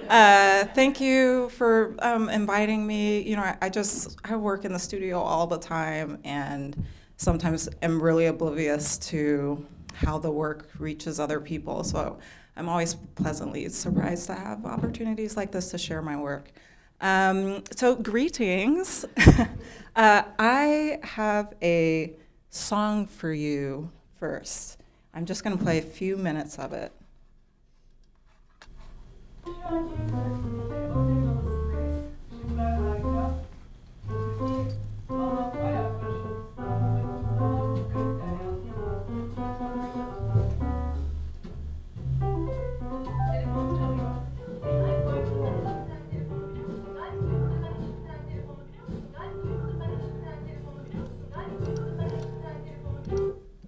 Thank you for inviting me. I work in the studio all the time, and sometimes am really oblivious to how the work reaches other people. So I'm always pleasantly surprised to have opportunities like this to share my work. So greetings. I have a song for you first. I'm just going to play a few minutes of it.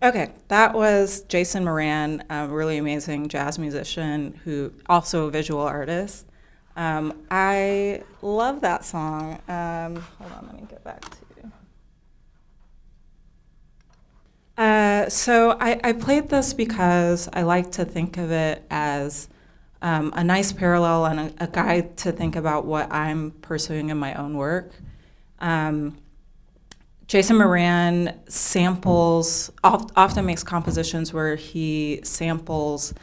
Okay, that was Jason Moran, a really amazing jazz musician who also a visual artist. I love that song. Hold on, let me get back to you. So I played this because I like to think of it as a nice parallel and a guide to think about what I'm pursuing in my own work. Jason Moran often makes compositions where he samples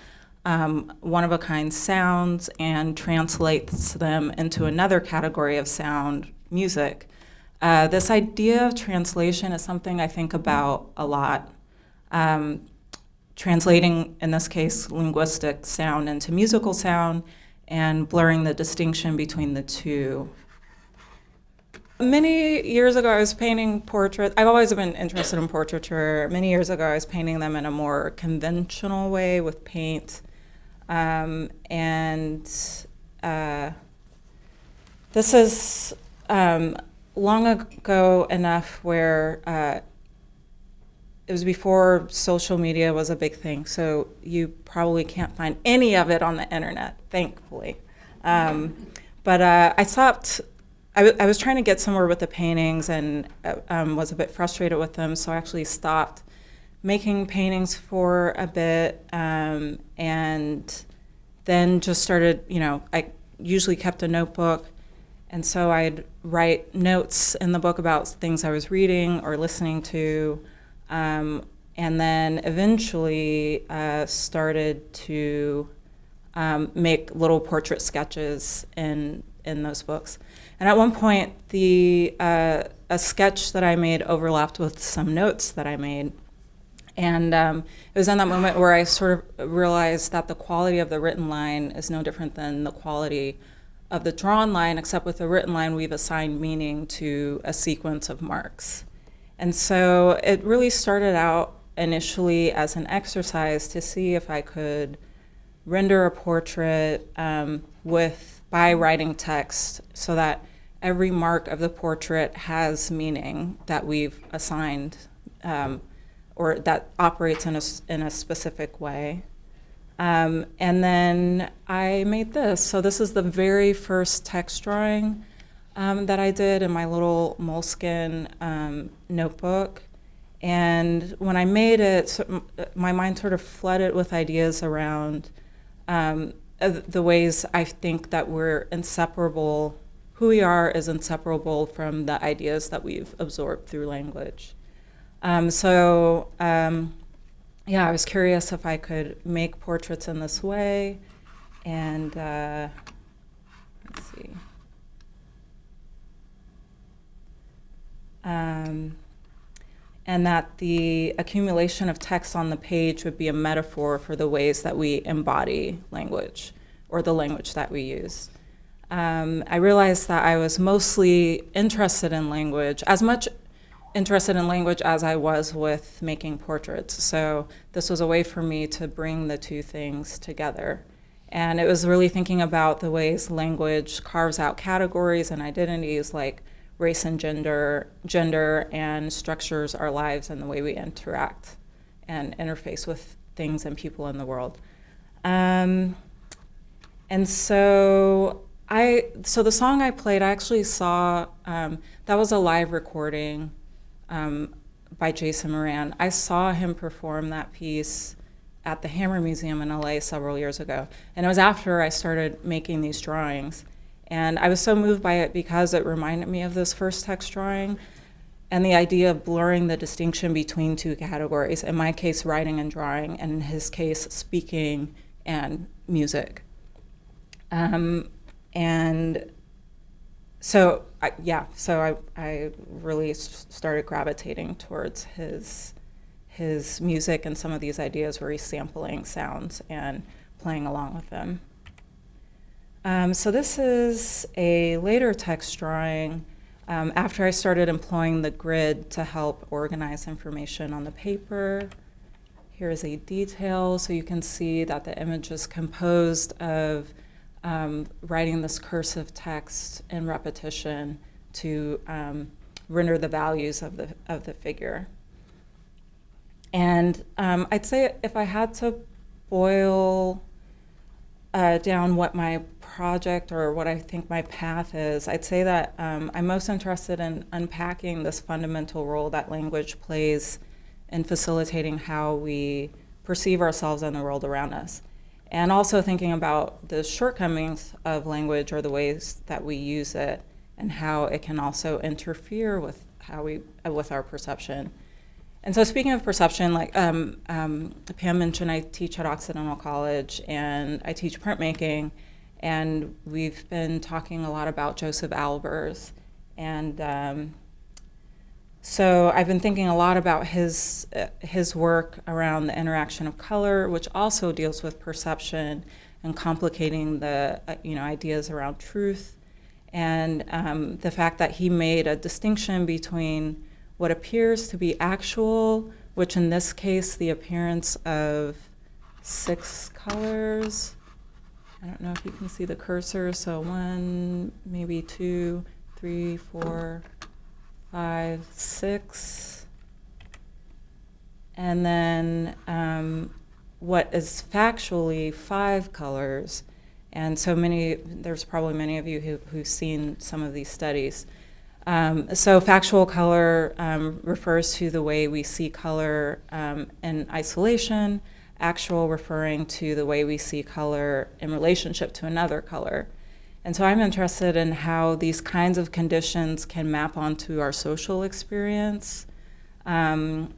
one-of-a-kind sounds and translates them into another category of sound, music. This idea of translation is something I think about a lot. Translating, in this case, linguistic sound into musical sound and blurring the distinction between the two. Many years ago, I was painting portraits. I've always been interested in portraiture. Many years ago, I was painting them in a more conventional way with paint. This is long ago enough where it was before social media was a big thing, so you probably can't find any of it on the internet, thankfully. But I stopped. I was trying to get somewhere with the paintings and was a bit frustrated with them, so I actually stopped making paintings for a bit, and then just started, I usually kept a notebook, and so I'd write notes in the book about things I was reading or listening to, and then eventually started to make little portrait sketches in those books. And at one point, a sketch that I made overlapped with some notes that I made. And it was in that moment where I sort of realized that the quality of the written line is no different than the quality of the drawn line, except with the written line, we've assigned meaning to a sequence of marks. And so it really started out initially as an exercise to see if I could render a portrait by writing text so that every mark of the portrait has meaning that we've assigned or that operates in a specific way. And then I made this. So this is the very first text drawing that I did in my little moleskin notebook. And when I made it, my mind sort of flooded with ideas around the ways I think that we're inseparable, who we are is inseparable from the ideas that we've absorbed through language. I was curious if I could make portraits in this way, and let's see. And that the accumulation of text on the page would be a metaphor for the ways that we embody language, or the language that we use. I realized that I was mostly interested in language, as much interested in language as I was with making portraits. So this was a way for me to bring the two things together. And it was really thinking about the ways language carves out categories and identities like race and gender, and structures our lives and the way we interact and interface with things and people in the world. And so the song I played, I actually saw, that was a live recording by Jason Moran. I saw him perform that piece at the Hammer Museum in LA several years ago. And it was after I started making these drawings. And I was so moved by it because it reminded me of this first text drawing and the idea of blurring the distinction between two categories, in my case, writing and drawing, and in his case, speaking and music. And so, I really started gravitating towards his music and some of these ideas where he's sampling sounds and playing along with them. So this is a later text drawing after I started employing the grid to help organize information on the paper. Here is a detail, so you can see that the image is composed of writing this cursive text in repetition to render the values of the figure. And I'd say if I had to boil down what my project or what I think my path is, I'd say that I'm most interested in unpacking this fundamental role that language plays in facilitating how we perceive ourselves and the world around us. And also thinking about the shortcomings of language or the ways that we use it and how it can also interfere with with our perception. And so speaking of perception, like Pam mentioned, I teach at Occidental College and I teach printmaking, and we've been talking a lot about Josef Albers. And so I've been thinking a lot about his work around the interaction of color, which also deals with perception and complicating the ideas around truth, and the fact that he made a distinction between what appears to be actual, which in this case, the appearance of 6 colors. I don't know if you can see the cursor, so 1, maybe 2, 3, 4, 5, 6. And then what is factually 5 colors. And so there's probably many of you who've seen some of these studies. So factual color refers to the way we see color in isolation, actual referring to the way we see color in relationship to another color. And so I'm interested in how these kinds of conditions can map onto our social experience, and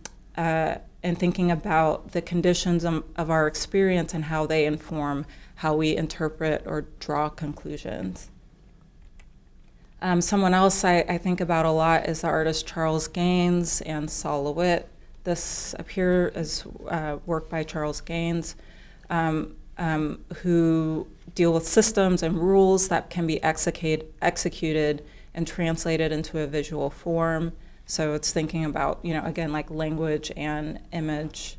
thinking about the conditions of our experience and how they inform how we interpret or draw conclusions. Someone else I think about a lot is the artist Charles Gaines and Sol LeWitt. This up here is work by Charles Gaines, who deal with systems and rules that can be executed and translated into a visual form. So it's thinking about, again, like language and image.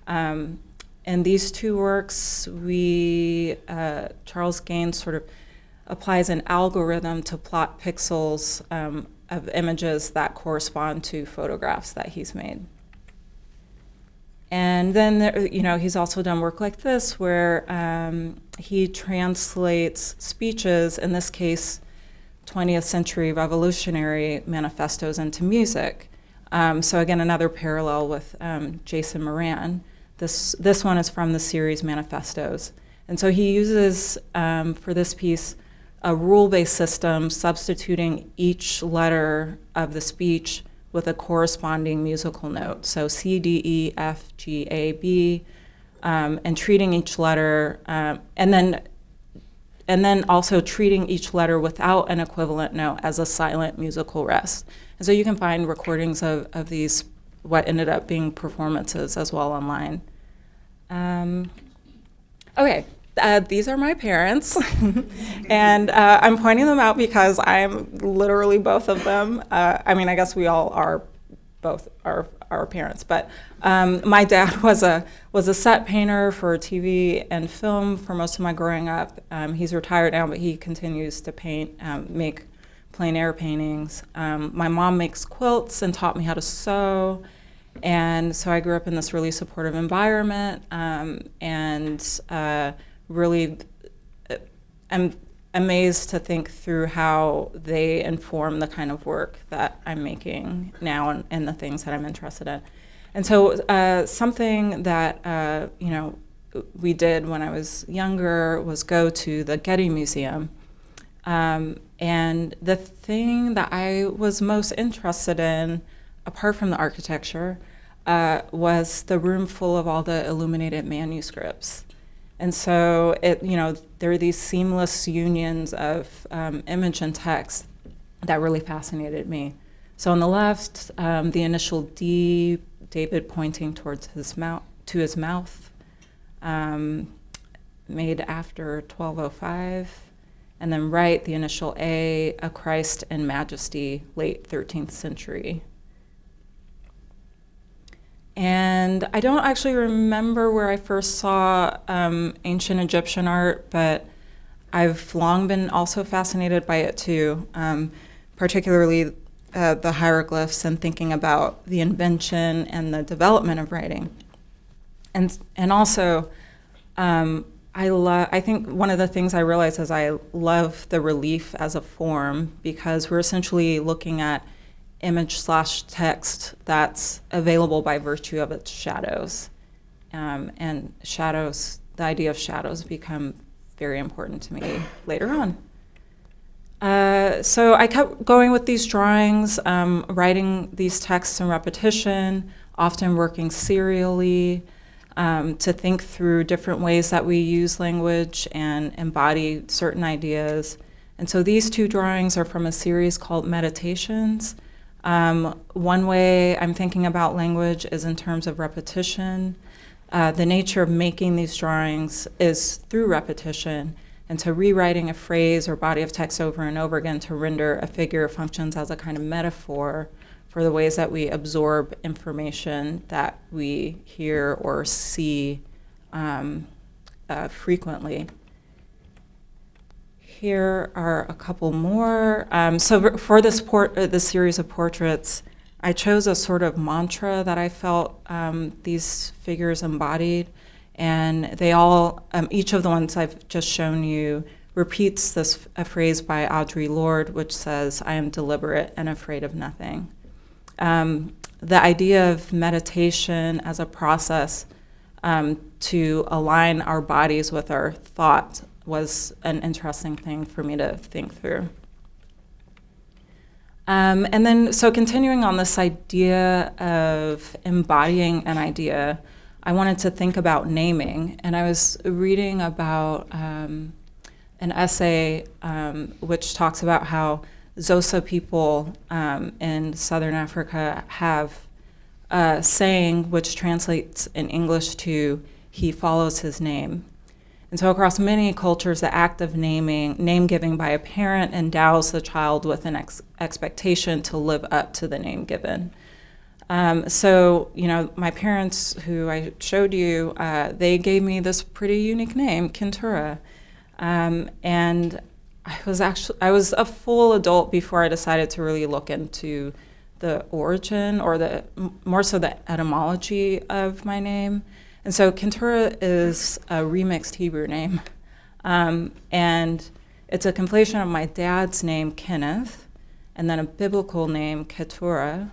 In these two works, Charles Gaines sort of applies an algorithm to plot pixels of images that correspond to photographs that he's made. And then, he's also done work like this where he translates speeches, in this case, 20th century revolutionary manifestos into music. So again, another parallel with Jason Moran. This one is from the series Manifestos. And so he uses, for this piece, a rule-based system substituting each letter of the speech with a corresponding musical note. So C, D, E, F, G, A, B, and treating each letter, and then also treating each letter without an equivalent note as a silent musical rest. And so you can find recordings of these, what ended up being performances as well online. Okay. These are my parents, and I'm pointing them out because I'm literally both of them. I guess we all are both our parents, but my dad was a set painter for TV and film for most of my growing up. He's retired now, but he continues to paint, make plein air paintings. My mom makes quilts and taught me how to sew. And so I grew up in this really supportive environment, and really I'm amazed to think through how they inform the kind of work that I'm making now and the things that I'm interested in. And so something that we did when I was younger was go to the Getty Museum. And the thing that I was most interested in, apart from the architecture, was the room full of all the illuminated manuscripts. And so there are these seamless unions of image and text that really fascinated me. So on the left, the initial D, David pointing towards his mouth, made after 1205. And then right, the initial A Christ in Majesty, late 13th century. And I don't actually remember where I first saw ancient Egyptian art, but I've long been also fascinated by it too, particularly the hieroglyphs and thinking about the invention and the development of writing. And also, I think one of the things I realized is I love the relief as a form, because we're essentially looking at image/text that's available by virtue of its shadows. And shadows, the idea of shadows become very important to me later on. So I kept going with these drawings, writing these texts in repetition, often working serially, to think through different ways that we use language and embody certain ideas. And so these two drawings are from a series called Meditations. One way I'm thinking about language is in terms of repetition. The nature of making these drawings is through repetition, and so rewriting a phrase or body of text over and over again to render a figure functions as a kind of metaphor for the ways that we absorb information that we hear or see frequently. Here are a couple more. So for this series of portraits, I chose a sort of mantra that I felt these figures embodied, and they all, each of the ones I've just shown you repeats a phrase by Audre Lorde, which says, "I am deliberate and afraid of nothing." The idea of meditation as a process to align our bodies with our thoughts was an interesting thing for me to think through. And then, so continuing on this idea of embodying an idea, I wanted to think about naming. And I was reading about an essay which talks about how Xhosa people in southern Africa have a saying which translates in English to, "He follows his name." And so across many cultures, the act of name giving by a parent endows the child with an expectation to live up to the name given. So, my parents, who I showed you, they gave me this pretty unique name, Kenturah. And I was a full adult before I decided to really look into the origin or more so the etymology of my name. And so Kenturah is a remixed Hebrew name. And it's a conflation of my dad's name, Kenneth, and then a biblical name, Keturah.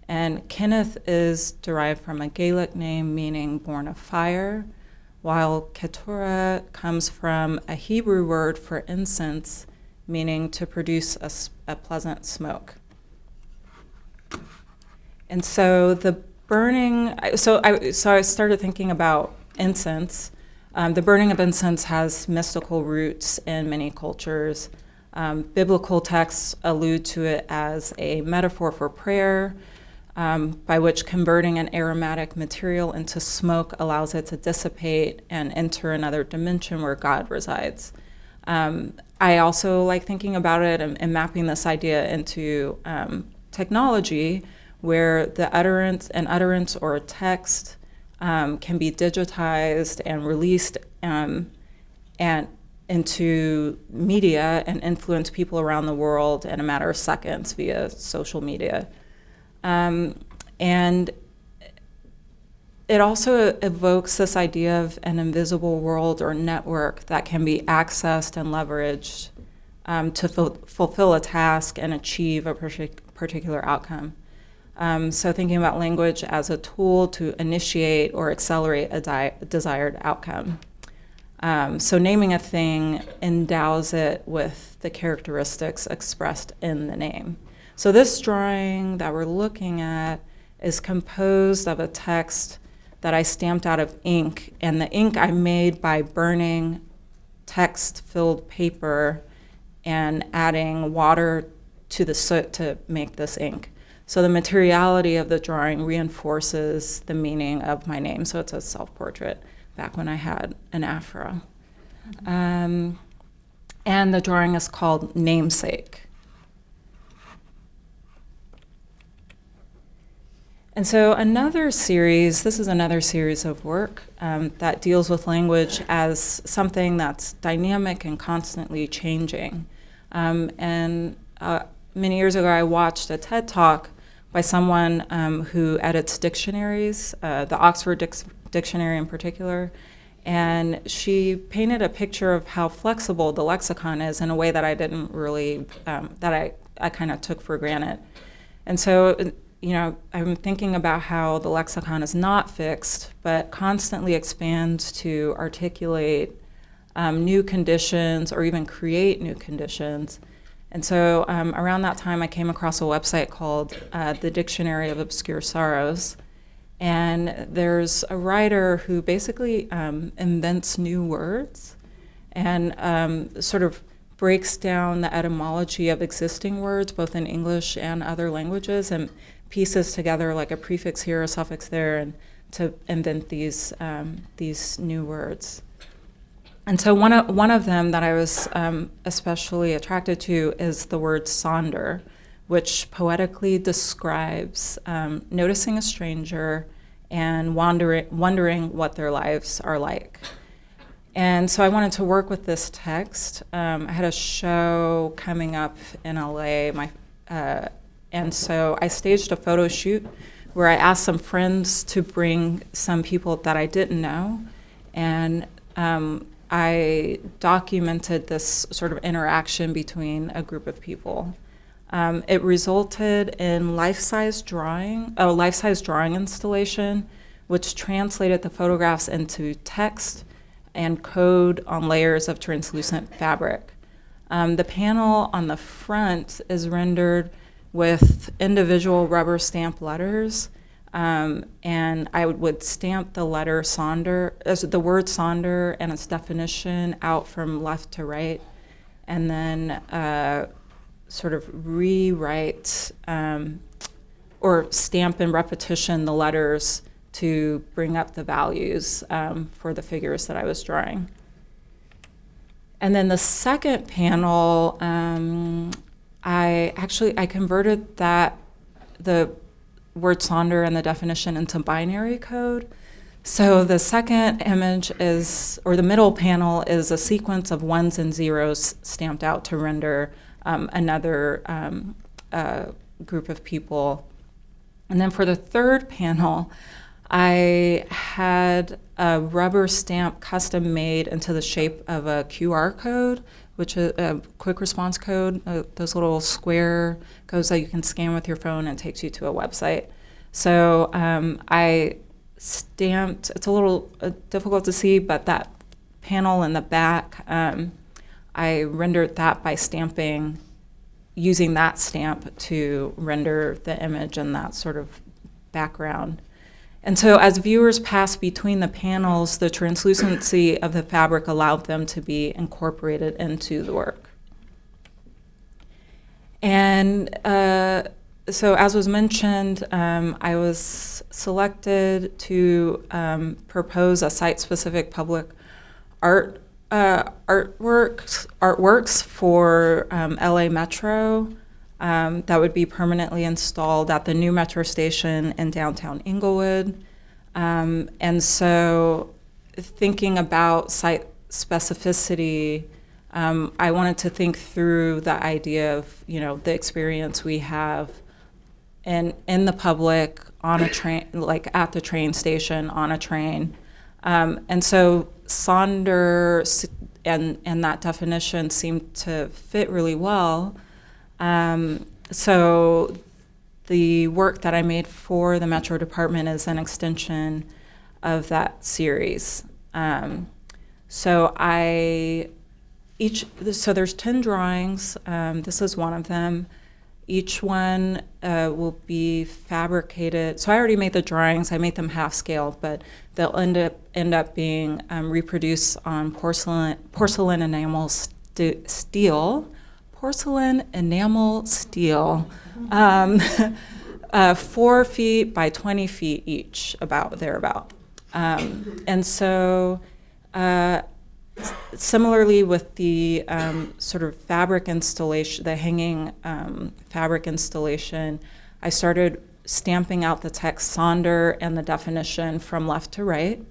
And Kenneth is derived from a Gaelic name meaning born of fire, while Keturah comes from a Hebrew word for incense, meaning to produce a pleasant smoke. And so the burning, so I started thinking about incense. The burning of incense has mystical roots in many cultures. Biblical texts allude to it as a metaphor for prayer, by which converting an aromatic material into smoke allows it to dissipate and enter another dimension where God resides. I also like thinking about it and mapping this idea into technology, where the utterance or a text can be digitized and released and into media and influence people around the world in a matter of seconds via social media. And it also evokes this idea of an invisible world or network that can be accessed and leveraged to fulfill a task and achieve a particular outcome. So thinking about language as a tool to initiate or accelerate a desired outcome. So naming a thing endows it with the characteristics expressed in the name. So this drawing that we're looking at is composed of a text that I stamped out of ink, and the ink I made by burning text-filled paper and adding water to the soot to make this ink. So the materiality of the drawing reinforces the meaning of my name. So it's a self-portrait back when I had an afro. And the drawing is called Namesake. And so this is another series of work that deals with language as something that's dynamic and constantly changing. Many years ago, I watched a TED Talk by someone who edits dictionaries, the Oxford Dictionary in particular, and she painted a picture of how flexible the lexicon is in a way that I didn't really, that I kind of took for granted. And so, I'm thinking about how the lexicon is not fixed, but constantly expands to articulate new conditions or even create new conditions. And so around that time, I came across a website called the Dictionary of Obscure Sorrows. And there's a writer who basically invents new words and sort of breaks down the etymology of existing words, both in English and other languages, and pieces together like a prefix here, a suffix there, and to invent these new words. And so one of them that I was especially attracted to is the word Sonder, which poetically describes noticing a stranger and wondering what their lives are like. And so I wanted to work with this text. I had a show coming up in LA, and so I staged a photo shoot where I asked some friends to bring some people that I didn't know, and I documented this sort of interaction between a group of people. It resulted in life-size drawing installation, which translated the photographs into text and code on layers of translucent fabric. The panel on the front is rendered with individual rubber stamp letters, and I would stamp the letter Sonder, the word Sonder and its definition out from left to right, and then sort of rewrite or stamp in repetition the letters to bring up the values for the figures that I was drawing. And then the second panel, I converted the word Sonder and the definition into binary code. So the second image the middle panel is a sequence of ones and zeros stamped out to render another group of people. And then for the third panel, I had a rubber stamp custom made into the shape of a QR code, which is a quick response code, those little square codes that you can scan with your phone and it takes you to a website. So I stamped, it's a little difficult to see, but that panel in the back, I rendered that by stamping, using that stamp to render the image and that sort of background. And so as viewers passed between the panels, the translucency of the fabric allowed them to be incorporated into the work. And so as was mentioned, I was selected to propose a site-specific public artworks for LA Metro that would be permanently installed at the new metro station in downtown Inglewood. And so thinking about site specificity, I wanted to think through the idea of, the experience we have in the public, on a train, like at the train station, on a train. And so Sonder and that definition seemed to fit really well. So the work that I made for the Metro Department is an extension of that series. So there's 10 drawings. This is one of them. Each one will be fabricated. So I already made the drawings. I made them half scale, but they'll end up being reproduced on porcelain enamel steel. Porcelain enamel steel. 4 feet by 20 feet each, thereabout. And so similarly with the sort of fabric installation, the hanging fabric installation, I started stamping out the text Sonder and the definition from left to right.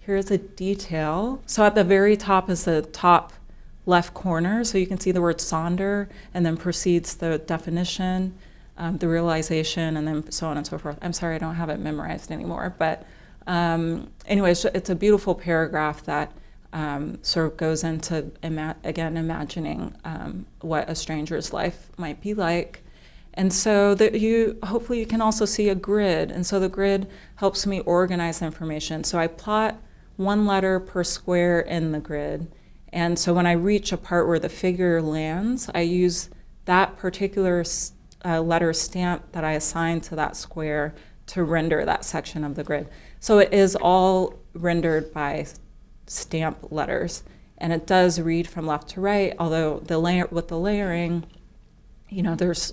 Here's a detail. So at the very top is the top left corner, so you can see the word Sonder, and then proceeds the definition, the realization, and then so on and so forth. I'm sorry, I don't have it memorized anymore, but anyways, it's a beautiful paragraph that sort of goes into, again, imagining what a stranger's life might be like. And so hopefully you can also see a grid, and so the grid helps me organize information. So I plot 1 letter per square in the grid, and so when I reach a part where the figure lands, I use that particular letter stamp that I assigned to that square to render that section of the grid. So it is all rendered by stamp letters, and it does read from left to right, although with the layering, there's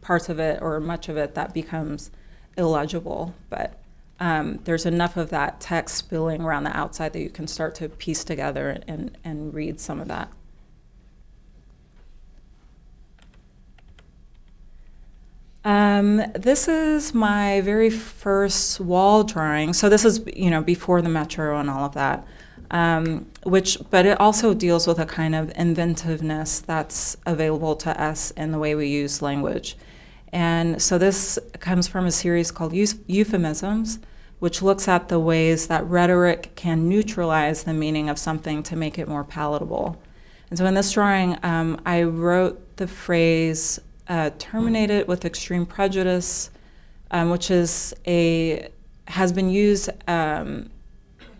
parts of it or much of it that becomes illegible, but there's enough of that text spilling around the outside that you can start to piece together and read some of that. This is my very first wall drawing. So this is, before the Metro and all of that, but it also deals with a kind of inventiveness that's available to us in the way we use language. And so this comes from a series called Euphemisms, which looks at the ways that rhetoric can neutralize the meaning of something to make it more palatable. And so in this drawing, I wrote the phrase, terminated with extreme prejudice, which has been used,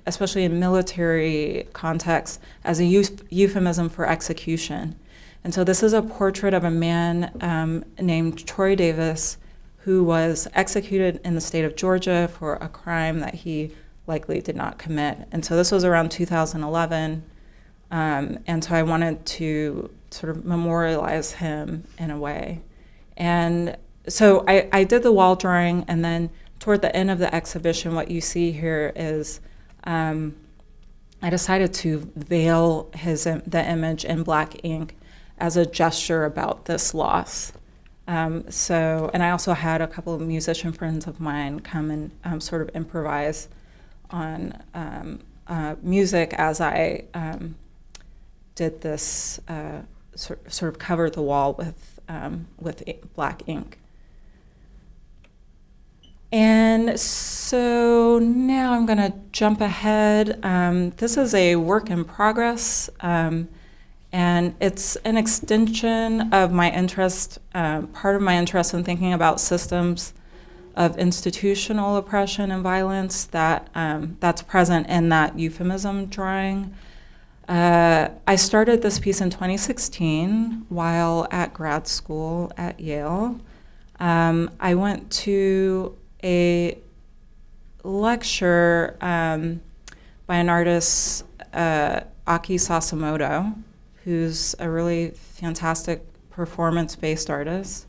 especially in military contexts, as a euphemism for execution. And so this is a portrait of a man named Troy Davis, who was executed in the state of Georgia for a crime that he likely did not commit. And so this was around 2011, and so I wanted to sort of memorialize him in a way. And so I did the wall drawing, and then toward the end of the exhibition, what you see here is I decided to veil the image in black ink as a gesture about this loss. And I also had a couple of musician friends of mine come and sort of improvise on music as I did this, sort of covered the wall with black ink. And so now I'm going to jump ahead. This is a work in progress. And it's an extension of my interest, part of my interest in thinking about systems of institutional oppression and violence that's present in that euphemism drawing. I started this piece in 2016 while at grad school at Yale. I went to a lecture by an artist, Aki Sasimoto, who's a really fantastic performance-based artist.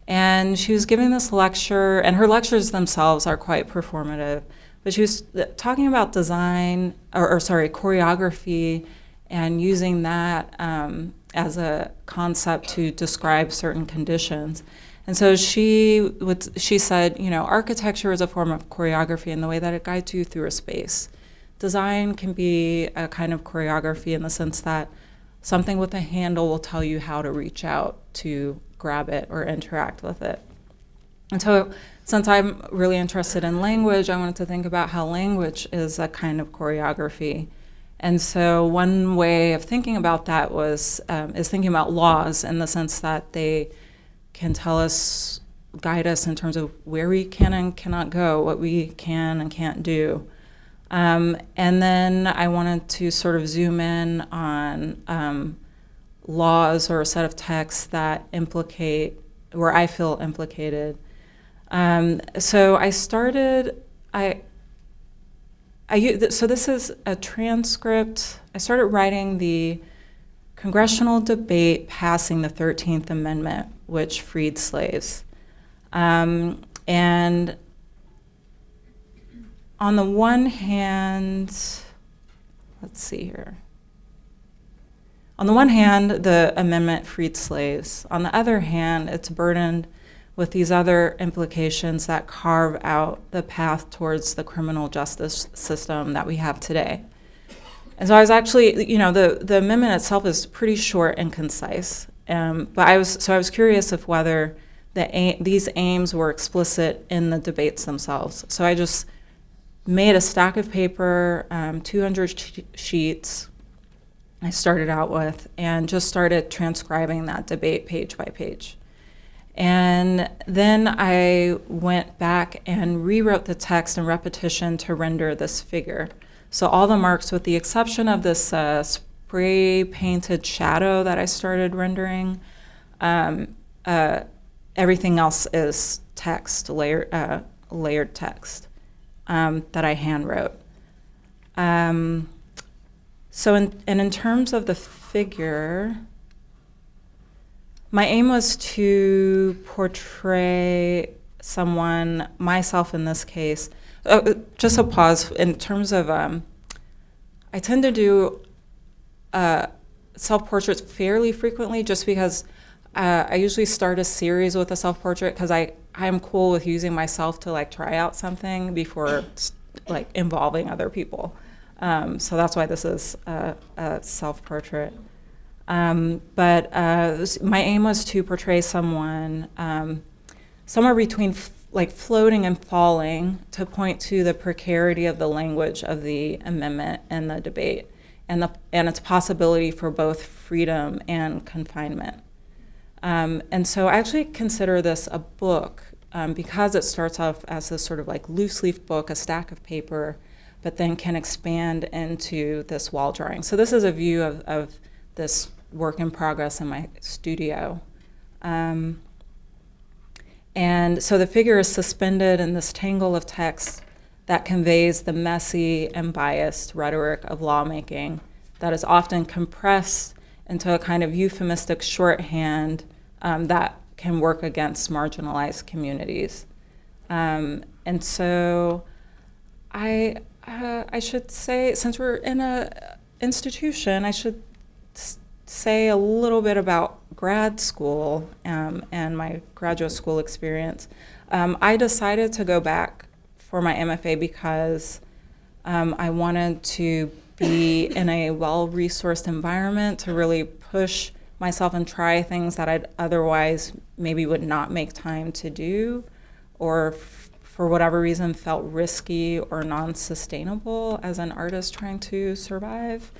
And she was giving this lecture, and her lectures themselves are quite performative, but she was talking about design, choreography, and using that as a concept to describe certain conditions. And so she said, architecture is a form of choreography in the way that it guides you through a space. Design can be a kind of choreography in the sense that something with a handle will tell you how to reach out to grab it or interact with it. And so since I'm really interested in language, I wanted to think about how language is a kind of choreography. And so one way of thinking about that is thinking about laws in the sense that they can guide us in terms of where we can and cannot go, what we can and can't do. And then I wanted to sort of zoom in on laws or a set of texts that implicate, where I feel implicated. So I started, so this is a transcript. I started writing the congressional debate passing the 13th Amendment, which freed slaves. And on the one hand, let's see here. On the one hand, the amendment freed slaves. On the other hand, it's burdened with these other implications that carve out the path towards the criminal justice system that we have today. And so I was actually, you know, the amendment itself is pretty short and concise. But I was curious if whether these aims were explicit in the debates themselves. So I just made a stack of paper, 200 sheets I started out with, and just started transcribing that debate page by page. And then I went back and rewrote the text in repetition to render this figure. So all the marks, with the exception of this spray painted shadow that I started rendering, everything else is text, layered text that I hand wrote. So in terms of the figure, my aim was to portray someone, myself in this case. Just a pause. In terms of, I tend to do self-portraits fairly frequently, just because I usually start a series with a self-portrait because I'm cool with using myself to like try out something before like involving other people. So that's why this is a self-portrait. But my aim was to portray someone somewhere between like floating and falling, to point to the precarity of the language of the amendment and the debate, and its possibility for both freedom and confinement. And so I actually consider this a book because it starts off as this sort of like loose leaf book, a stack of paper, but then can expand into this wall drawing. So this is a view of this work in progress in my studio. And so the figure is suspended in this tangle of text that conveys the messy and biased rhetoric of lawmaking that is often compressed into a kind of euphemistic shorthand that can work against marginalized communities. And so I should say, since we're in an institution, I should say a little bit about grad school and my graduate school experience. I decided to go back for my MFA because I wanted to be in a well-resourced environment to really push myself and try things that I'd otherwise maybe would not make time to do, or for whatever reason felt risky or non-sustainable as an artist trying to survive.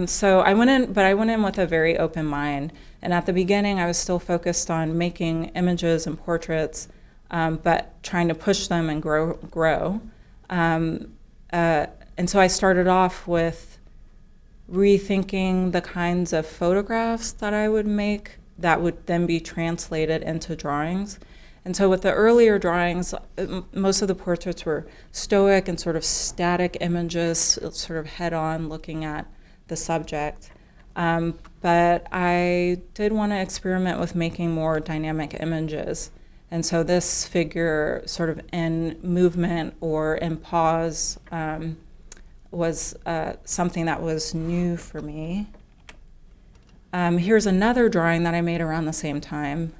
So I went in with a very open mind. And at the beginning, I was still focused on making images and portraits, but trying to push them and grow. And so I started off with rethinking the kinds of photographs that I would make that would then be translated into drawings. And so with the earlier drawings, most of the portraits were stoic and sort of static images, sort of head-on looking at the subject. But I did want to experiment with making more dynamic images. And so this figure, sort of in movement or in pause, was something that was new for me. Here's another drawing that I made around the same time,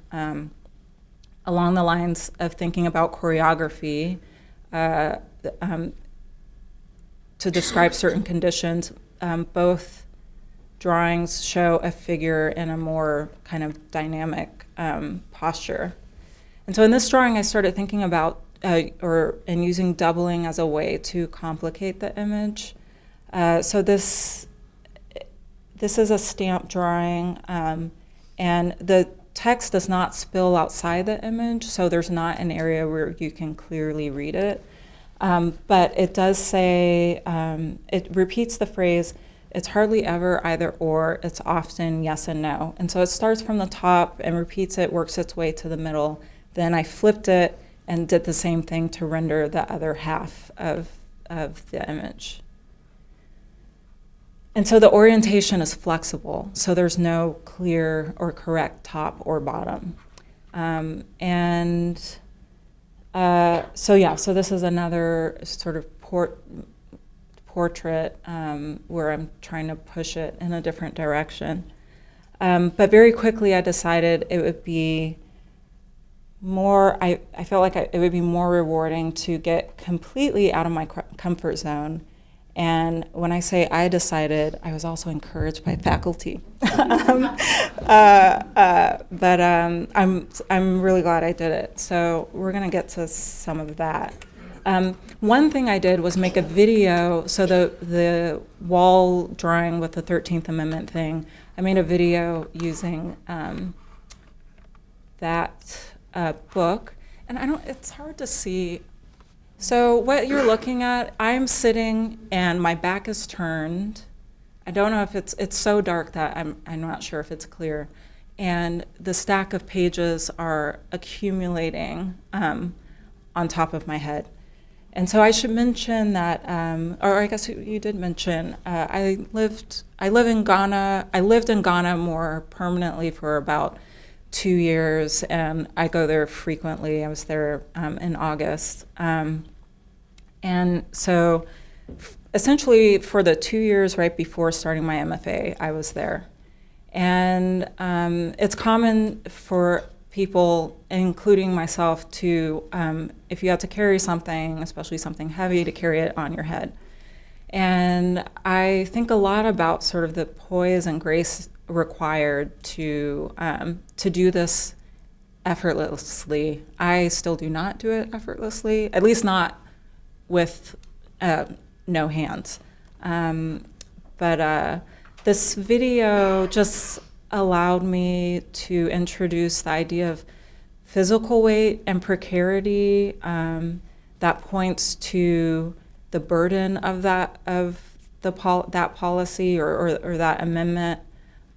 along the lines of thinking about choreography to describe certain conditions. Both drawings show a figure in a more kind of dynamic posture. And so in this drawing, I started thinking about and using doubling as a way to complicate the image. So this is a stamp drawing, and the text does not spill outside the image, so there's not an area where you can clearly read it. But it does say, it repeats the phrase, it's hardly ever either or, it's often yes and no. And so it starts from the top and repeats it, works its way to the middle. Then I flipped it and did the same thing to render the other half of the image. And so the orientation is flexible, so there's no clear or correct top or bottom. So this is another sort of portrait where I'm trying to push it in a different direction. But very quickly I decided it would be more, I felt like it would be more rewarding to get completely out of my comfort zone. And when I say I decided, I was also encouraged by faculty. I'm really glad I did it. So we're going to get to some of that. One thing I did was make a video. So the wall drawing with the 13th Amendment thing, I made a video using that book. And it's hard to see. So what you're looking at, I'm sitting and my back is turned. I don't know if it's so dark that I'm not sure if it's clear. And the stack of pages are accumulating on top of my head. And so I should mention that, or I guess you did mention, I lived in Ghana more permanently for about 2 years, and I go there frequently. I was there in August. And so essentially for the 2 years right before starting my MFA, I was there. And it's common for people, including myself, to, if you have to carry something, especially something heavy, to carry it on your head. And I think a lot about sort of the poise and grace required to do this effortlessly. I still do not do it effortlessly, at least not with no hands. But this video just allowed me to introduce the idea of physical weight and precarity that points to the burden of that policy or that amendment,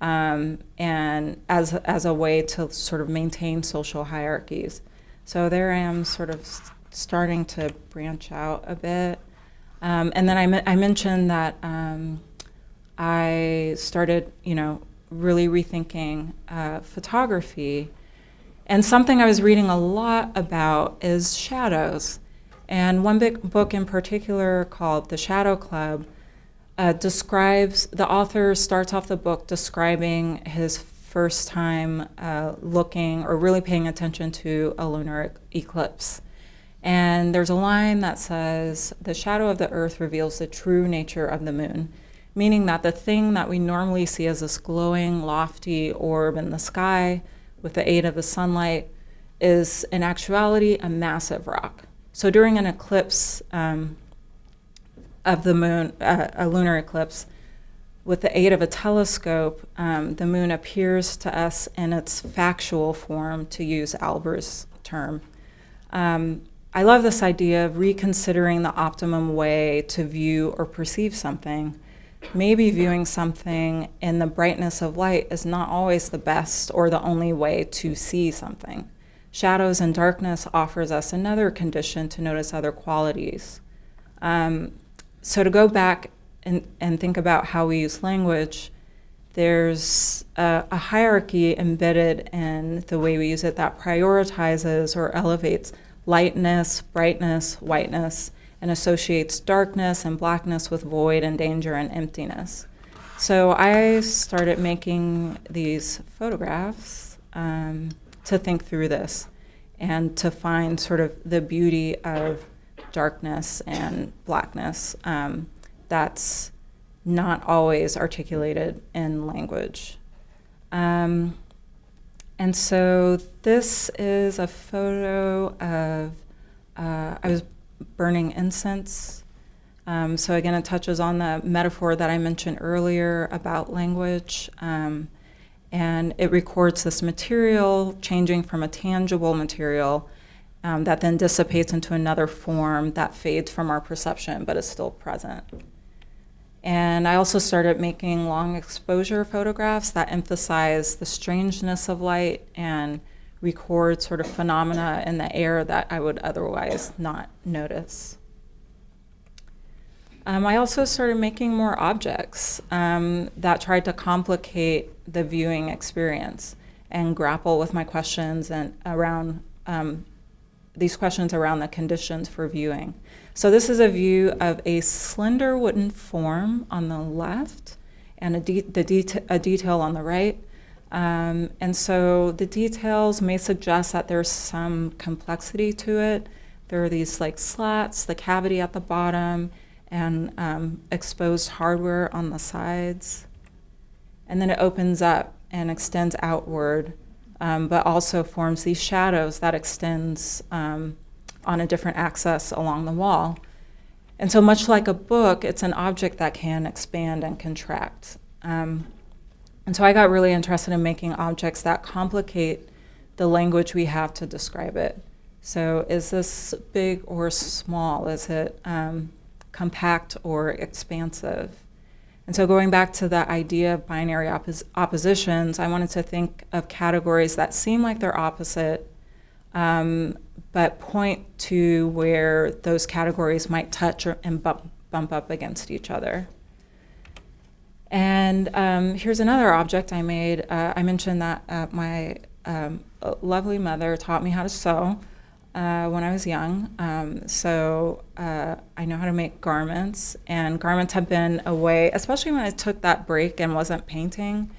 and as a way to sort of maintain social hierarchies. So there I am, sort of starting to branch out a bit. And then I mentioned that I started, really rethinking photography. And something I was reading a lot about is shadows. And one big book in particular called The Shadow Club describes, the author starts off the book describing his first time looking or really paying attention to a lunar eclipse. And there's a line that says, "The shadow of the earth reveals the true nature of the moon," meaning that the thing that we normally see as this glowing, lofty orb in the sky with the aid of the sunlight is in actuality a massive rock. So during an eclipse of the moon, a lunar eclipse, with the aid of a telescope, the moon appears to us in its factual form, to use Albers' term. I love this idea of reconsidering the optimum way to view or perceive something. Maybe viewing something in the brightness of light is not always the best or the only way to see something. Shadows and darkness offers us another condition to notice other qualities. So to go back and think about how we use language, there's a hierarchy embedded in the way we use it that prioritizes or elevates lightness, brightness, whiteness, and associates darkness and blackness with void and danger and emptiness. So I started making these photographs to think through this and to find sort of the beauty of darkness and blackness that's not always articulated in language. And so this is a photo of, I was burning incense. So again, it touches on the metaphor that I mentioned earlier about language. And it records this material changing from a tangible material that then dissipates into another form that fades from our perception but is still present. And I also started making long exposure photographs that emphasize the strangeness of light and record sort of phenomena in the air that I would otherwise not notice. I also started making more objects that tried to complicate the viewing experience and grapple with my questions and around these questions around the conditions for viewing. So this is a view of a slender wooden form on the left and a detail on the right. And so the details may suggest that there's some complexity to it. There are these like slats, the cavity at the bottom, and exposed hardware on the sides. And then it opens up and extends outward, but also forms these shadows that extends on a different axis along the wall. And so much like a book, it's an object that can expand and contract. And so I got really interested in making objects that complicate the language we have to describe it. So is this big or small? Is it compact or expansive? And so going back to the idea of binary oppositions, I wanted to think of categories that seem like they're opposite, but point to where those categories might touch and bump up against each other. And here's another object I made. I mentioned that my lovely mother taught me how to sew when I was young. So I know how to make garments, and garments have been a way, especially when I took that break and wasn't painting,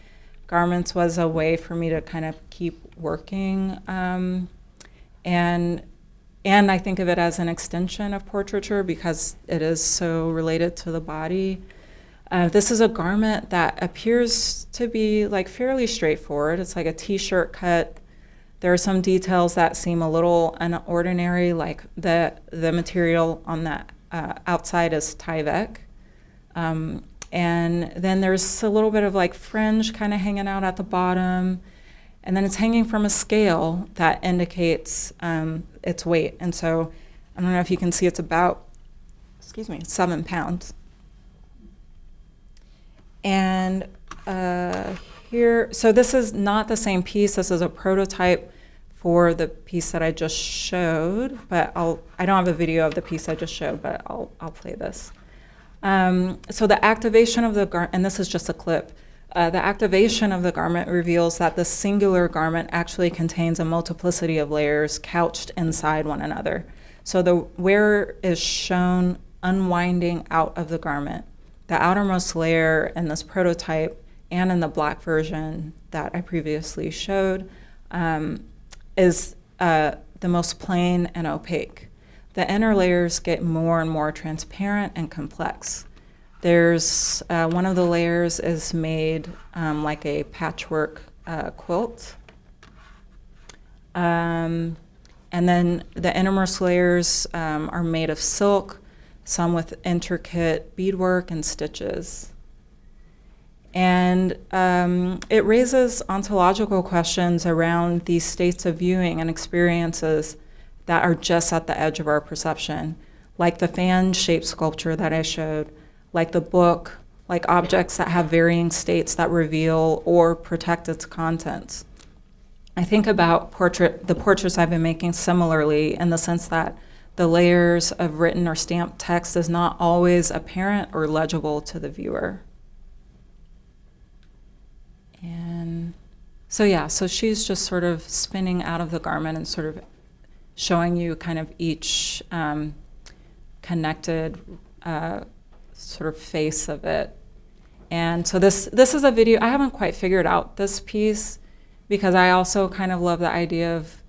garments was a way for me to kind of keep working. And I think of it as an extension of portraiture because it is so related to the body. This is a garment that appears to be like fairly straightforward. It's like a t-shirt cut. There are some details that seem a little unordinary, like the material on the outside is Tyvek. And then there's a little bit of like fringe kind of hanging out at the bottom. And then it's hanging from a scale that indicates its weight. And so I don't know if you can see, it's about, 7 pounds. And here, so this is not the same piece. This is a prototype for the piece that I just showed, but I don't have a video of the piece I just showed, but I'll play this. So the activation of the garment, and this is just a clip, the activation of the garment reveals that the singular garment actually contains a multiplicity of layers couched inside one another. So the wearer is shown unwinding out of the garment. The outermost layer in this prototype and in the black version that I previously showed is the most plain and opaque. The inner layers get more and more transparent and complex. There's one of the layers is made like a patchwork quilt. And then the innermost layers are made of silk, some with intricate beadwork and stitches. And it raises ontological questions around these states of viewing and experiences that are just at the edge of our perception, like the fan-shaped sculpture that I showed, like the book, like objects that have varying states that reveal or protect its contents. I think about the portraits I've been making similarly in the sense that the layers of written or stamped text is not always apparent or legible to the viewer. And so yeah, so she's just sort of spinning out of the garment and sort of showing you kind of each connected sort of face of it. And so this is a video. I haven't quite figured out this piece because I also kind of love the idea of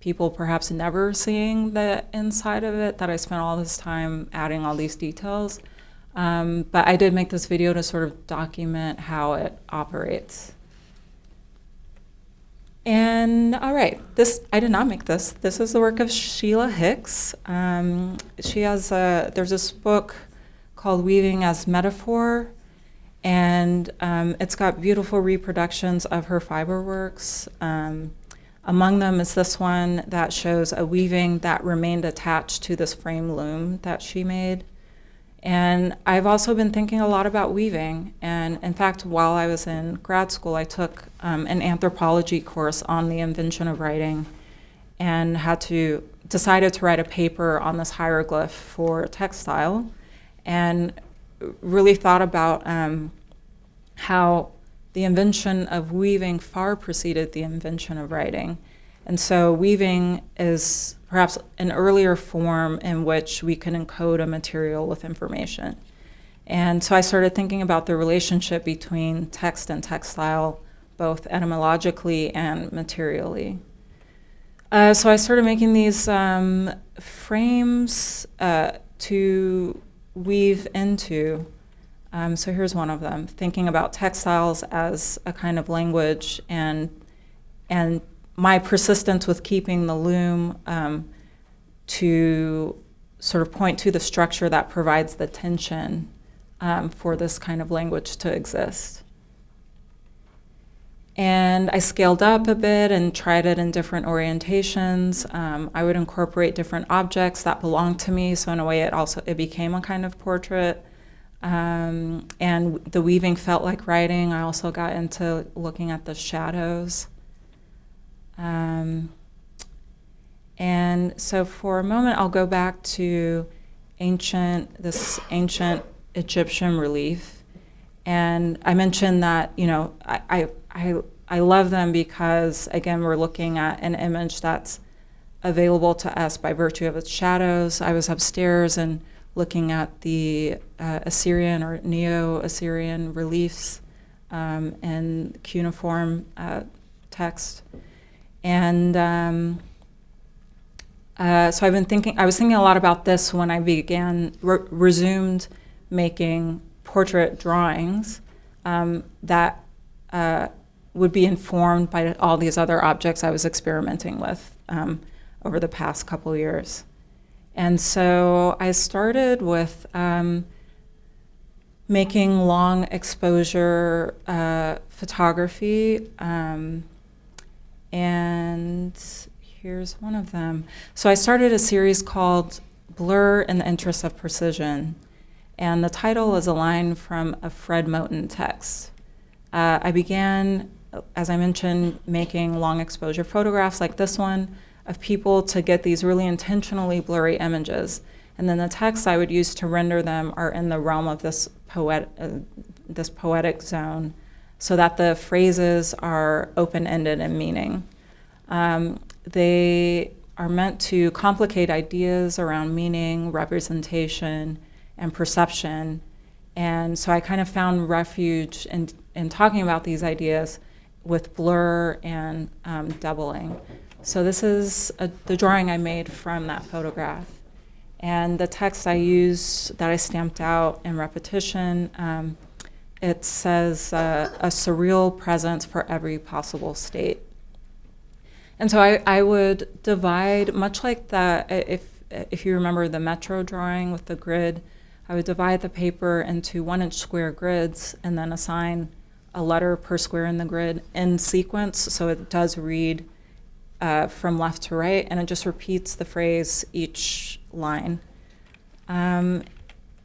people perhaps never seeing the inside of it, that I spent all this time adding all these details. But I did make this video to sort of document how it operates. And all right, I did not make this. This is the work of Sheila Hicks. She has there's this book called Weaving as Metaphor, And it's got beautiful reproductions of her fiber works. Among them is this one that shows a weaving that remained attached to this frame loom that she made. And I've also been thinking a lot about weaving. And in fact, while I was in grad school, I took an anthropology course on the invention of writing and decided to write a paper on this hieroglyph for Textile, and really thought about how the invention of weaving far preceded the invention of writing. And so weaving is perhaps an earlier form in which we can encode a material with information. And so I started thinking about the relationship between text and textile, both etymologically and materially. So I started making these frames to weave into. So here's one of them, thinking about textiles as a kind of language, and my persistence with keeping the loom to sort of point to the structure that provides the tension for this kind of language to exist. And I scaled up a bit and tried it in different orientations. I would incorporate different objects that belonged to me, so in a way it became a kind of portrait. And the weaving felt like writing. I also got into looking at the shadows. And so for a moment, I'll go back to this ancient Egyptian relief. And I mentioned that, I love them because, again, we're looking at an image that's available to us by virtue of its shadows. I was upstairs and looking at the Assyrian or Neo-Assyrian reliefs and cuneiform text. And so I was thinking a lot about this when I resumed making portrait drawings that would be informed by all these other objects I was experimenting with over the past couple years. And so I started with making long exposure photography, and here's one of them. So I started a series called Blur in the Interest of Precision, and the title is a line from a Fred Moten text. I began, as I mentioned, making long exposure photographs like this one of people to get these really intentionally blurry images. And then the texts I would use to render them are in the realm of this poetic zone, so that the phrases are open-ended in meaning. They are meant to complicate ideas around meaning, representation, and perception. And so I kind of found refuge in talking about these ideas with blur and doubling. So this is the drawing I made from that photograph. And the text I used that I stamped out in repetition, it says a surreal presence for every possible state. And so I would divide, much like if you remember the Metro drawing with the grid, I would divide the paper into 1-inch square grids and then assign a letter per square in the grid in sequence, so it does read from left to right, and it just repeats the phrase each line.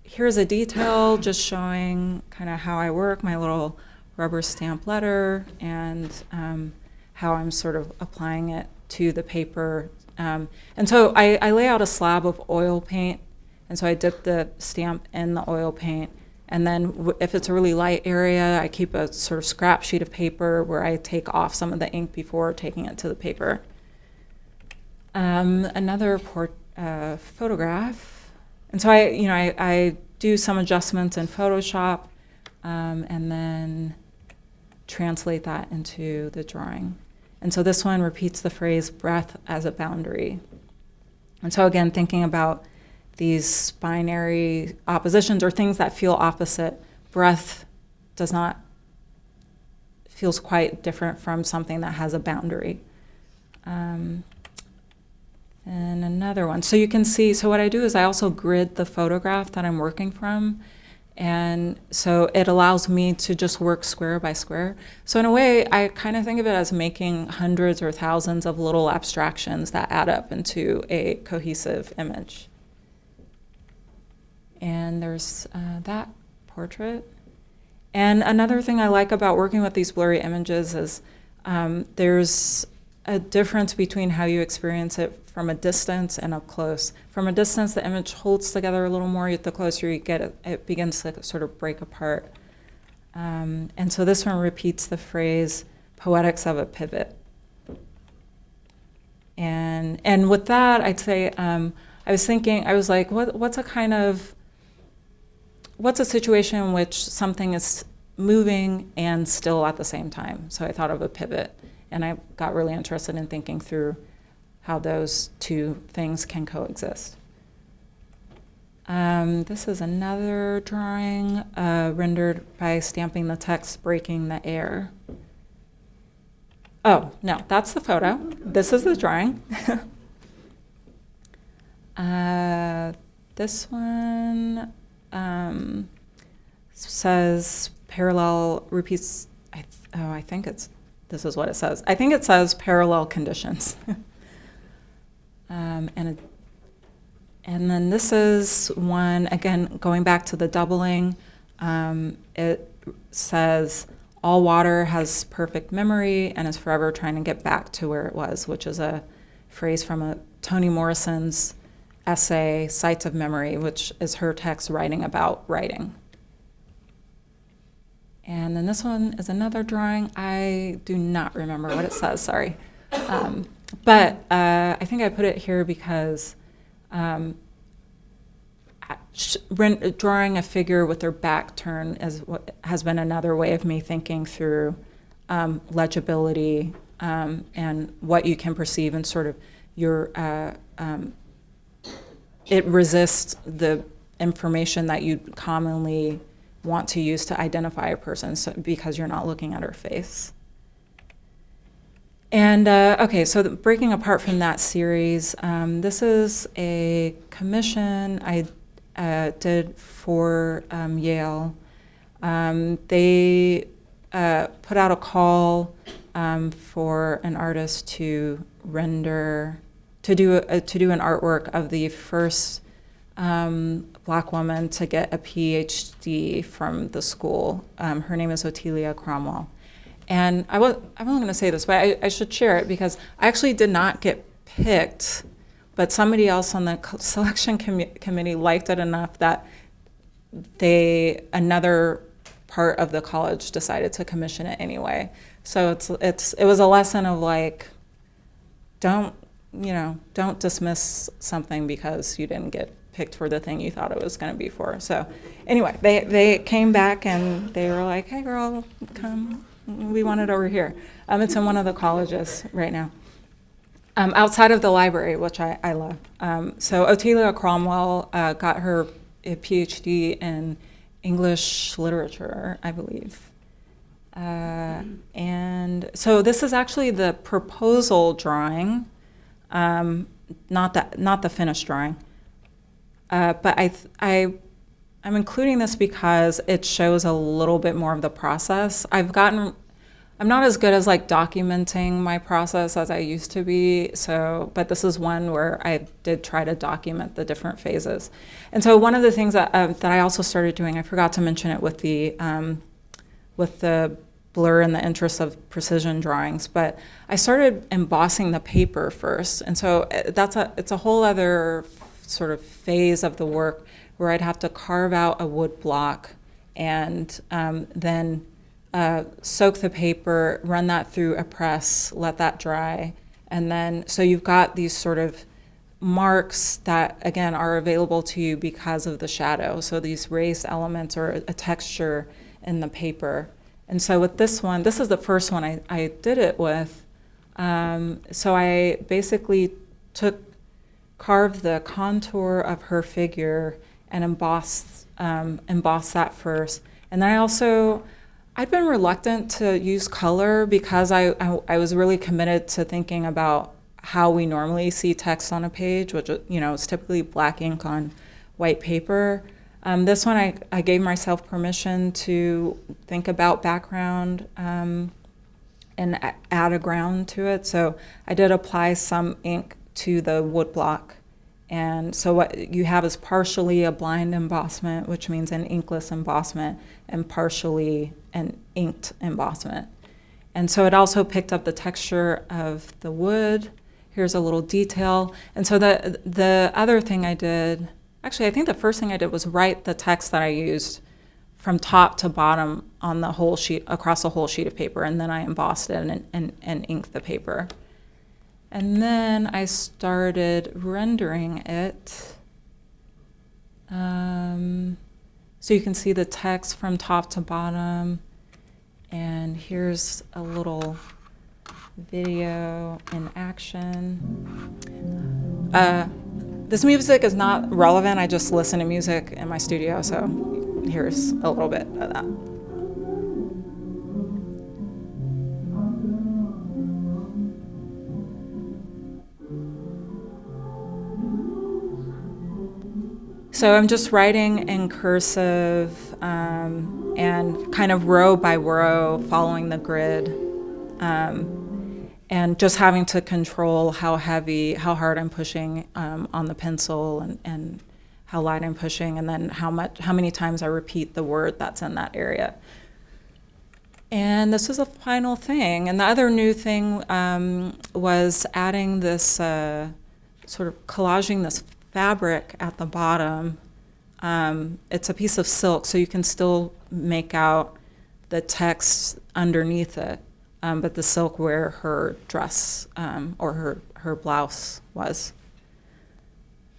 Here's a detail just showing kind of how I work, my little rubber stamp letter, and how I'm sort of applying it to the paper. And so I lay out a slab of oil paint, and so I dip the stamp in the oil paint, and then if it's a really light area, I keep a sort of scrap sheet of paper where I take off some of the ink before taking it to the paper. Another photograph. And so I do some adjustments in Photoshop and then translate that into the drawing. And so this one repeats the phrase breath as a boundary. And so again, thinking about these binary oppositions or things that feel opposite, breath feels quite different from something that has a boundary. And another one. So you can see, so what I do is I also grid the photograph that I'm working from. And so it allows me to just work square by square. So in a way, I kind of think of it as making hundreds or thousands of little abstractions that add up into a cohesive image. And there's that portrait. And another thing I like about working with these blurry images is there's a difference between how you experience it from a distance and up close. From a distance, the image holds together a little more. The closer you get, it begins to sort of break apart. And so this one repeats the phrase, poetics of a pivot. And with that, I'd say, I was thinking, I was like, what's a situation in which something is moving and still at the same time? So I thought of a pivot, and I got really interested in thinking through how those two things can coexist. This is another drawing rendered by stamping the text, breaking the air. Oh, no, that's the photo. This is the drawing. This one says parallel repeats, I think this is what it says. I think it says parallel conditions. And then this is one, again, going back to the doubling, it says, all water has perfect memory and is forever trying to get back to where it was, which is a phrase from Toni Morrison's essay, Sites of Memory, which is her text writing about writing. And then this one is another drawing. I do not remember what it says, sorry. But I think I put it here because drawing a figure with their back turned has been another way of me thinking through legibility and what you can perceive and sort of your, it resists the information that you commonly want to use to identify a person because you're not looking at her face. And okay, so breaking apart from that series, this is a commission I did for Yale. They put out a call for an artist to do an artwork of the first Black woman to get a PhD from the school. Her name is Otelia Cromwell. And I wasn't going to say this, but I should share it because I actually did not get picked, but somebody else on the selection committee liked it enough that another part of the college decided to commission it anyway. So it was a lesson of like, don't dismiss something because you didn't get picked for the thing you thought it was going to be for. So anyway, they came back and they were like, hey girl, come. We want it over here. It's in one of the colleges right now, outside of the library, which I love. So Otelia Cromwell got her PhD in English literature, I believe. And so this is actually the proposal drawing, not the finished drawing. But I'm including this because it shows a little bit more of the process. I'm not as good as like documenting my process as I used to be, but this is one where I did try to document the different phases. And so one of the things that I also started doing, I forgot to mention it with the blur in the interest of precision drawings, but I started embossing the paper first. And so it's a whole other sort of phase of the work where I'd have to carve out a wood block and then soak the paper, run that through a press, let that dry, and then so you've got these sort of marks that, again, are available to you because of the shadow. So these raised elements or a texture in the paper. And so with this one, this is the first one I did it with. So I basically carved the contour of her figure and embossed that first. And then I'd been reluctant to use color because I was really committed to thinking about how we normally see text on a page, which is typically black ink on white paper. This one, I gave myself permission to think about background and add a ground to it. So I did apply some ink to the wood block. And so what you have is partially a blind embossment, which means an inkless embossment, and partially an inked embossment. And so it also picked up the texture of the wood. Here's a little detail. And so the other thing I did, actually I think the first thing I did was write the text that I used from top to bottom on the whole sheet, across the whole sheet of paper, and then I embossed it and inked the paper. And then I started rendering it. So you can see the text from top to bottom. And here's a little video in action. This music is not relevant. I just listen to music in my studio, so here's a little bit of that. So I'm just writing in cursive and kind of row by row, following the grid, and just having to control how hard I'm pushing on the pencil and how light I'm pushing, and then how many times I repeat the word that's in that area. And this is the final thing. And the other new thing was adding this sort of collaging this fabric at the bottom. It's a piece of silk, so you can still make out the text underneath it, but the silk where her dress or her blouse was.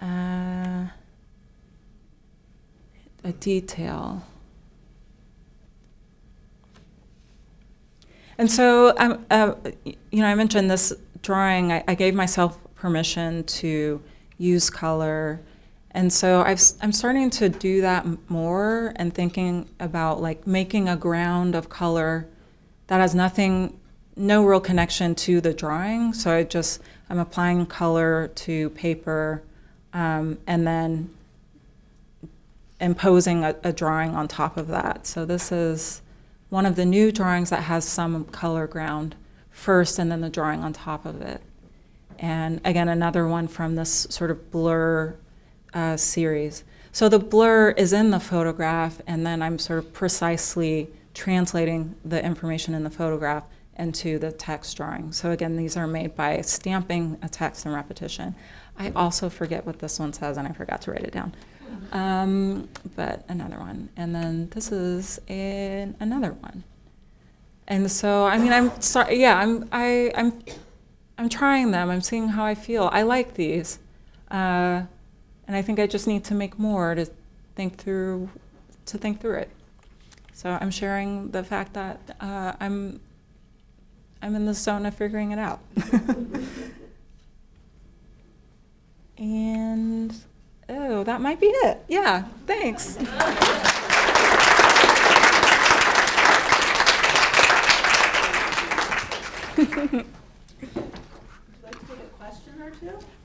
A detail. And so, I mentioned this drawing. I gave myself permission to use color, and so I'm starting to do that more and thinking about like making a ground of color that has no real connection to the drawing. So I'm applying color to paper and then imposing a drawing on top of that. So this is one of the new drawings that has some color ground first and then the drawing on top of it. And again, another one from this sort of blur series. So the blur is in the photograph, and then I'm sort of precisely translating the information in the photograph into the text drawing. So again, these are made by stamping a text and repetition. I also forget what this one says, and I forgot to write it down. But another one. And then this is another one. And so, I mean, I'm sorry, yeah, I'm trying them. I'm seeing how I feel. I like these, and I think I just need to make more to think through it. So I'm sharing the fact that I'm in the zone of figuring it out. And that might be it. Yeah, thanks.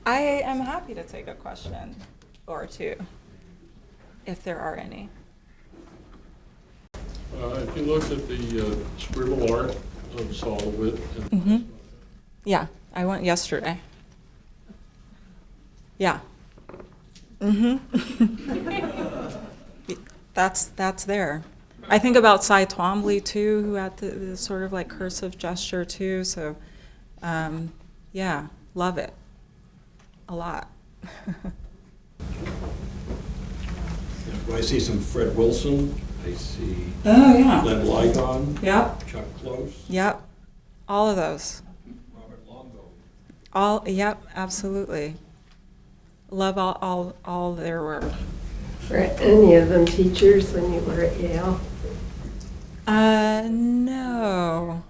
I am happy to take a question or two, if there are any. If you looked at the scribble art of Solowit. Yeah, I went yesterday. Yeah. That's there. I think about Cy Twombly too, who had the sort of like cursive gesture too. So, yeah, love it a lot. I see some Fred Wilson. I see yeah. Len Ligon. Yep. Chuck Close. Yep. All of those. All. Yep. Absolutely. Love all their work. Were any of them teachers when you were at Yale? No.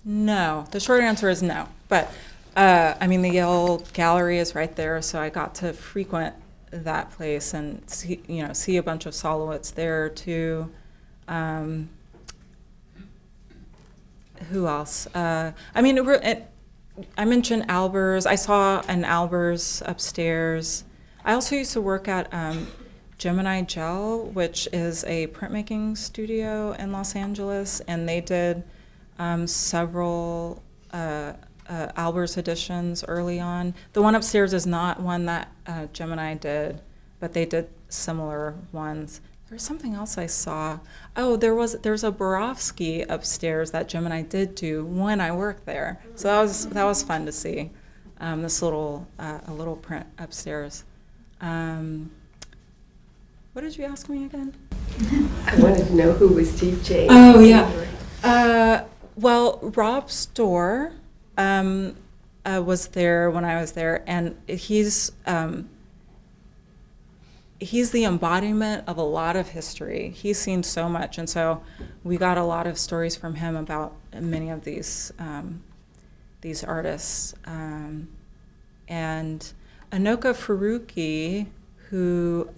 No. The short answer is no. But I mean, the Yale Gallery is right there, so I got to frequent that place and see a bunch of Solowits there too. Who else? I mean, I mentioned Albers. I saw an Albers upstairs. I also used to work at Gemini Gel, which is a printmaking studio in Los Angeles, and they did several Albers editions early on. The one upstairs is not one that Gemini did, but they did similar ones. There's something else I saw. Oh, there's a Borofsky upstairs that Gemini did do when I worked there. So that was fun to see. This little a little print upstairs. What did you ask me again? I wanted to know who was teaching. Oh yeah. Well, Rob Storr was there when I was there, and he's the embodiment of a lot of history. He's seen so much, and so we got a lot of stories from him about many of these artists. And Anoka Faruqi, who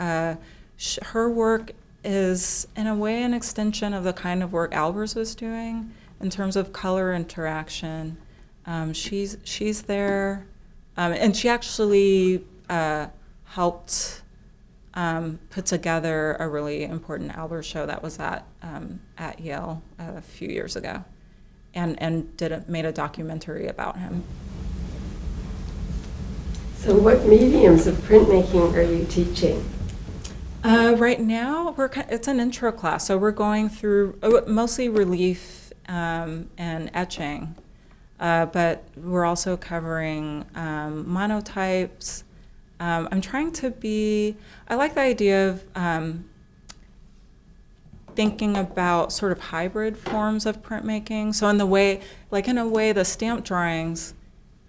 her work is in a way an extension of the kind of work Albers was doing in terms of color interaction. She's there, and she actually helped put together a really important Albers show that was at Yale a few years ago, and made a documentary about him. So what mediums of printmaking are you teaching? Right now, it's an intro class, so we're going through mostly relief and etching, but we're also covering monotypes. I'm trying to I like the idea of thinking about sort of hybrid forms of printmaking. So in a way, the stamp drawings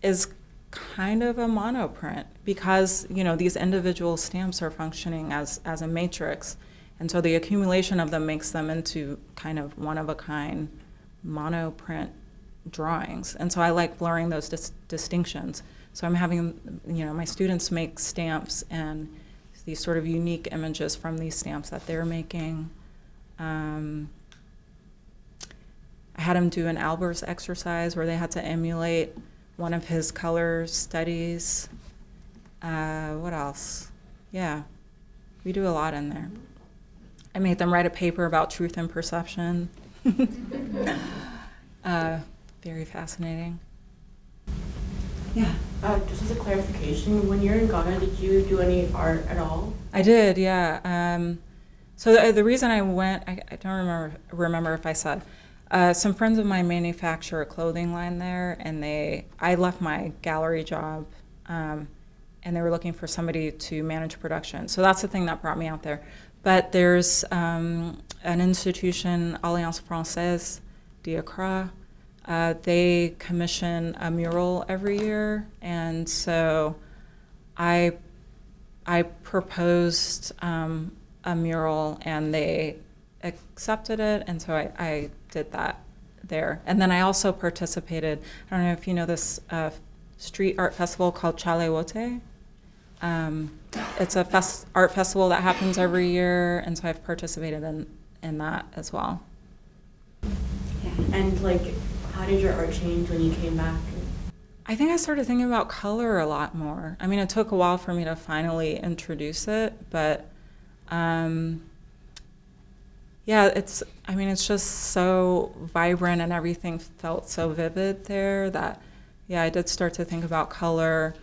is kind of a monoprint because, these individual stamps are functioning as a matrix. And so the accumulation of them makes them into kind of one-of-a-kind monoprint drawings. And so I like blurring those distinctions. So I'm having, my students make stamps and these sort of unique images from these stamps that they're making. I had them do an Albers exercise where they had to emulate one of his color studies. What else? Yeah, we do a lot in there. I made them write a paper about truth and perception. Very fascinating. Yeah. Just as a clarification, when you're in Ghana, did you do any art at all? I did, yeah. So the reason I went, I don't remember if I said, some friends of mine manufacture a clothing line there, and I left my gallery job, and they were looking for somebody to manage production. So that's the thing that brought me out there. But there's an institution, Alliance Française d'Accra. They commission a mural every year, and so I proposed a mural, and they accepted it, and so I did that there. And then I also participated, I don't know if you know this street art festival called Chalewote. It's a art festival that happens every year, and so I've participated in that as well. Yeah. And how did your art change when you came back? I think I started thinking about color a lot more. I mean, it took a while for me to finally introduce it, but yeah, it's just so vibrant and everything felt so vivid there that, yeah, I did start to think about color.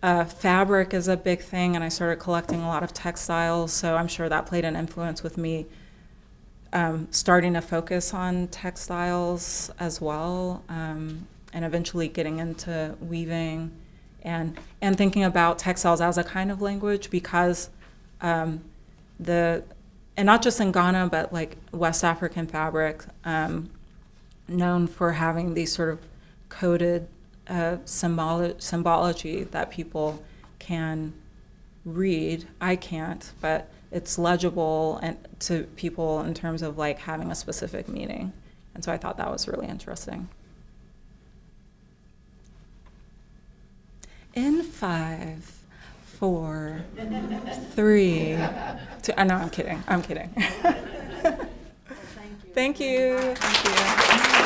Fabric is a big thing, and I started collecting a lot of textiles, so I'm sure that played an influence with me starting to focus on textiles as well, and eventually getting into weaving and thinking about textiles as a kind of language because and not just in Ghana, but West African fabric, known for having these sort of coded symbology that people can read. I can't, but it's legible and to people in terms of having a specific meaning. And so I thought that was really interesting. In 5, 4, 3, 2. No, I'm kidding. Thank you. Thank you.